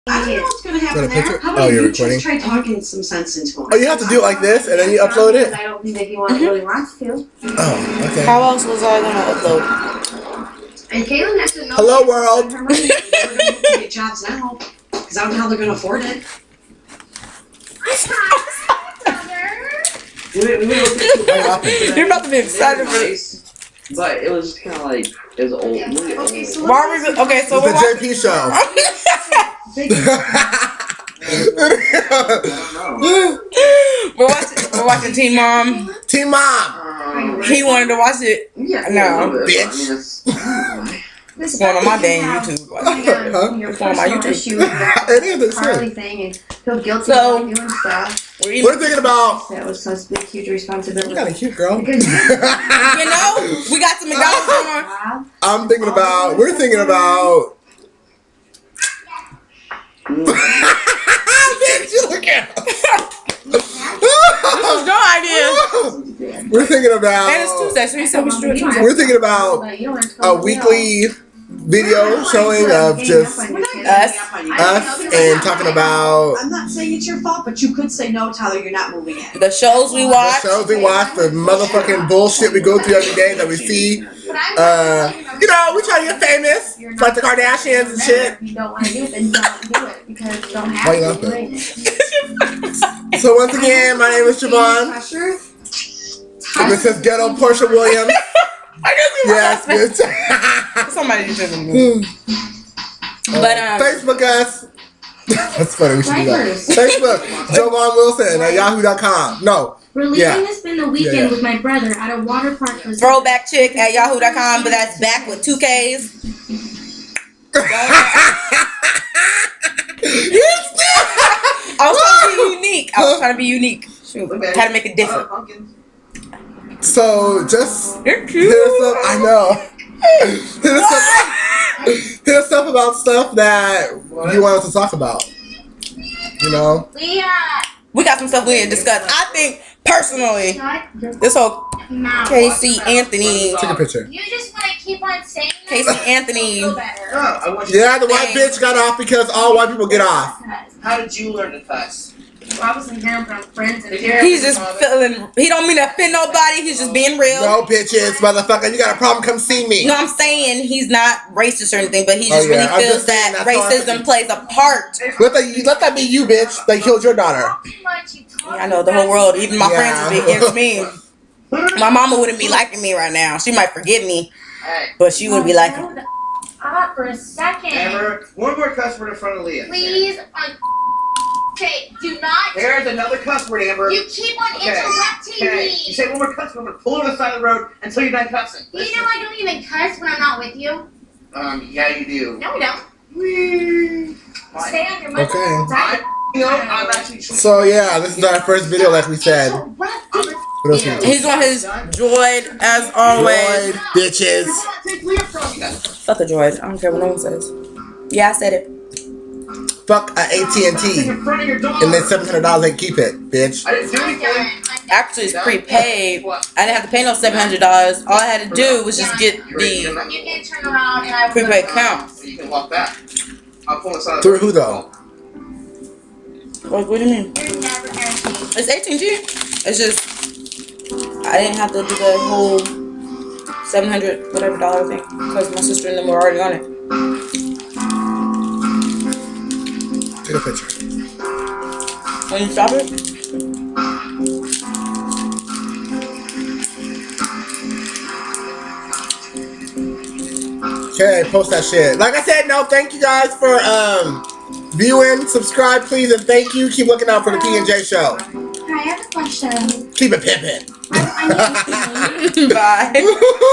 I don't know what's going to happen there. How Oh, about you're you recording? just try talking some sense into him? Oh, you have to do it like this and then you upload it? I don't think that he really wants to. Oh, okay. How else was I gonna upload? And Caitlin has to know. Hello, world. They're going to get jobs now. Because I don't know how they're going to afford it. You're about to be excited for this. But it was kind of like, it was old. Really old. Okay, so Why are we? Okay, so It's we're the watching. JP show. We're watching Teen Mom. Team Mom. He wanted to watch it. Yeah, No, bitch. It's going on my dang YouTube. It's on my YouTube. It is, it's Carly true. thing and feel guilty So- about doing stuff. We're thinking about. That was such a huge You responsibility. got a cute girl. Because You know, we got some McDonald's going on. wow. I'm thinking about. We're thinking about. Bitch, you look at. This was your idea. We're thinking about. And it's Tuesday, so you said we should do it Tuesday. We're thinking about But you don't have to a weekly video showing of just us and talking about I'm not saying it's your fault, but you could say no, Tyler, you're not moving in. The shows we the watch. shows we watch, the motherfucking bullshit we go through every day that we see. You know, we try to get famous, like the Kardashians and shit. If you don't want to do it, then don't do it because you don't have Why you to. laughing? So once again, my name is Javon. Pressure. And this is Ghetto Portia Williams. Yes, bitch. Somebody just didn't. But Facebook us. That's funny, we should do that. Facebook, Javon Wilson at yahoo.com. No. We're Yeah. leaving to spend the weekend Yeah. with my brother at a water park resort. throwback chick at yahoo.com, but that's back with 2 Ks. I was trying to be unique. Shoot, had to make it different. So just You're hit cute. us up. I know. Hit us up about stuff that you want us to talk about. You know? Leah! We got some stuff we need to discuss. I think, personally, Shut this whole your mouth. Casey Anthony, Take a picture. You just want to keep on saying that Casey so you Anthony, feel better. I want you Yeah, the white bitch got off because all white people get off. How did you learn to cuss? Well, I wasn't down from friends and he's just feeling, he don't mean to offend nobody, he's just being real. No, bitches, motherfucker. You got a problem, come see me. You know what I'm saying? He's not racist or anything, but he Oh, just yeah. I'm really feels just saying that that's all I racism think. plays a part. Let that be you, bitch. They killed your daughter. I know the whole world, even my friends, Yeah. would be against me. My mama wouldn't be liking me right now. She might forgive me, Hey, but she wouldn't be liking me. For a second. Amber, one more cuss word in front of Leah. Please. Okay, do not. There's another cuss word, Amber. You keep on Okay. interrupting Okay, me. you say one more cuss word, I'm gonna pull her to the side of the road until you're done cussing. You know I don't even cuss when I'm not with you. Yeah, you do. No, we don't. Fine. Stay on your mother. Okay. I'm actually. So, yeah, this is our first video, like we said. What else we do? He's on his droid, as always. Droid, bitches. Fuck a droid. I don't care what no one says. Yeah, I said it. Fuck a AT&T. In front of your dog. And then $700 they keep it, bitch. I didn't do I'm anything. done. I'm done. Actually, it's prepaid. I didn't have to pay no $700. All I had to do was just get the You can turn around and I will. prepaid account. You can walk back. I'll pull aside. Through who, though? What do you mean? You're never guaranteed. It's AT&T. It's just I didn't have to do the whole $700 whatever dollar thing because my sister and them were already on it. Take a picture. When you stop it, Okay, post that shit. Like I said, no, thank you guys for viewing. Subscribe, please, and thank you. Keep looking out for the P&J show. Hi, I have a question. Keep it pimpin'. I need to bye.